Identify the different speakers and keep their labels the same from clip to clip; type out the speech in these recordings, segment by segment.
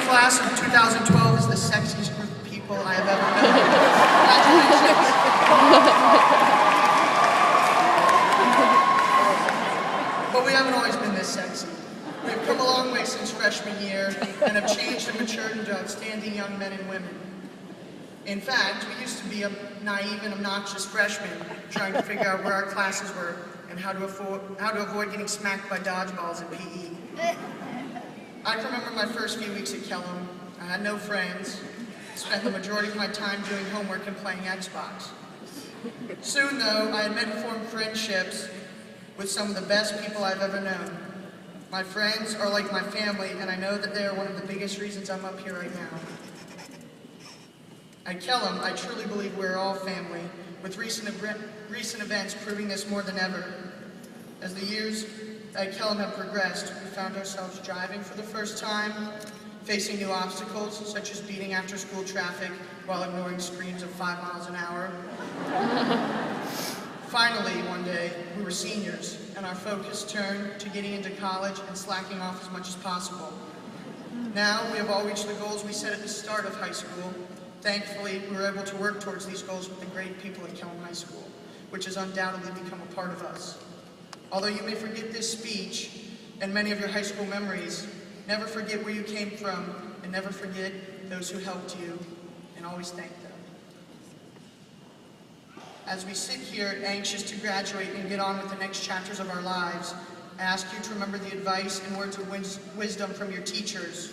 Speaker 1: class of 2012 is the sexiest group of people I have ever met. Congratulations. But we haven't always been this sexy. We've come a long way since freshman year and have changed and matured into outstanding young men and women. In fact, we used to be a naive and obnoxious freshmen trying to figure out where our classes were and how to avoid getting smacked by dodgeballs in PE. I can remember my first few weeks at Kellum. I had no friends, spent the majority of my time doing homework and playing Xbox. Soon, though, I had met and formed friendships with some of the best people I've ever known. My friends are like my family, and I know that they are one of the biggest reasons I'm up here right now. At Kellum, I truly believe we're all family, with recent events proving this more than ever. As the years at Kellum have progressed, we found ourselves driving for the first time, facing new obstacles, such as beating after-school traffic while ignoring screams of 5 miles an hour. Finally, one day, we were seniors, and our focus turned to getting into college and slacking off as much as possible. Now, we have all reached the goals we set at the start of high school. Thankfully, we were able to work towards these goals with the great people at Kellum High School, which has undoubtedly become a part of us. Although you may forget this speech and many of your high school memories, never forget where you came from and never forget those who helped you, and always thank them. As we sit here anxious to graduate and get on with the next chapters of our lives, I ask you to remember the advice and words of wisdom from your teachers.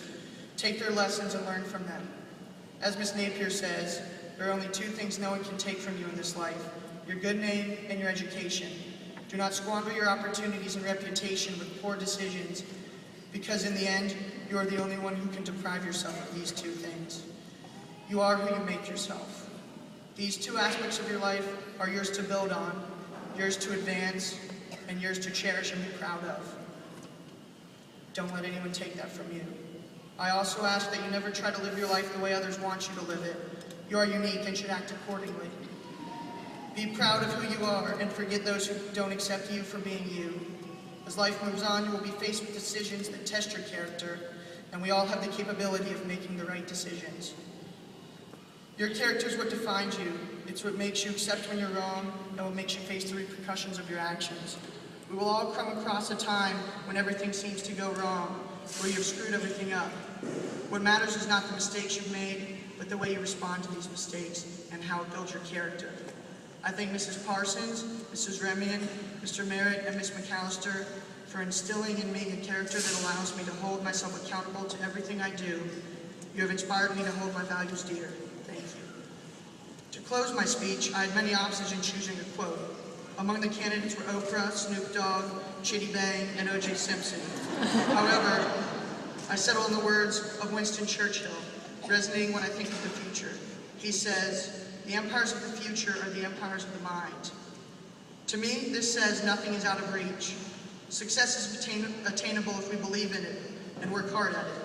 Speaker 1: Take their lessons and learn from them. As Miss Napier says, there are only 2 things no one can take from you in this life: your good name and your education. Do not squander your opportunities and reputation with poor decisions, because in the end, you are the only one who can deprive yourself of these 2 things. You are who you make yourself. These 2 aspects of your life are yours to build on, yours to advance, and yours to cherish and be proud of. Don't let anyone take that from you. I also ask that you never try to live your life the way others want you to live it. You are unique and should act accordingly. Be proud of who you are and forget those who don't accept you for being you. As life moves on, you will be faced with decisions that test your character, and we all have the capability of making the right decisions. Your character is what defines you. It's what makes you accept when you're wrong and what makes you face the repercussions of your actions. We will all come across a time when everything seems to go wrong, where you've screwed everything up. What matters is not the mistakes you've made, but the way you respond to these mistakes and how it builds your character. I thank Mrs. Parsons, Mrs. Remian, Mr. Merritt, and Ms. McAllister for instilling in me a character that allows me to hold myself accountable to everything I do. You have inspired me to hold my values dear. Thank you. To close my speech, I had many options in choosing a quote. Among the candidates were Oprah, Snoop Dogg, Chitty Bang, and O.J. Simpson. However, I settled on the words of Winston Churchill, resonating when I think of the future. He says, "The empires of the future are the empires of the mind." To me, this says nothing is out of reach. Success is attainable if we believe in it and work hard at it.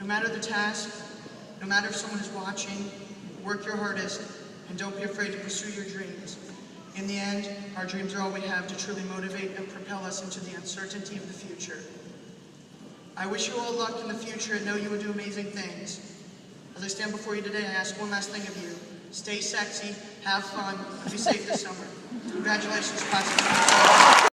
Speaker 1: No matter the task, no matter if someone is watching, work your hardest and don't be afraid to pursue your dreams. In the end, our dreams are all we have to truly motivate and propel us into the uncertainty of the future. I wish you all luck in the future and know you will do amazing things. As I stand before you today, I ask one last thing of you. Stay sexy, have fun, and be safe this summer. Congratulations, class.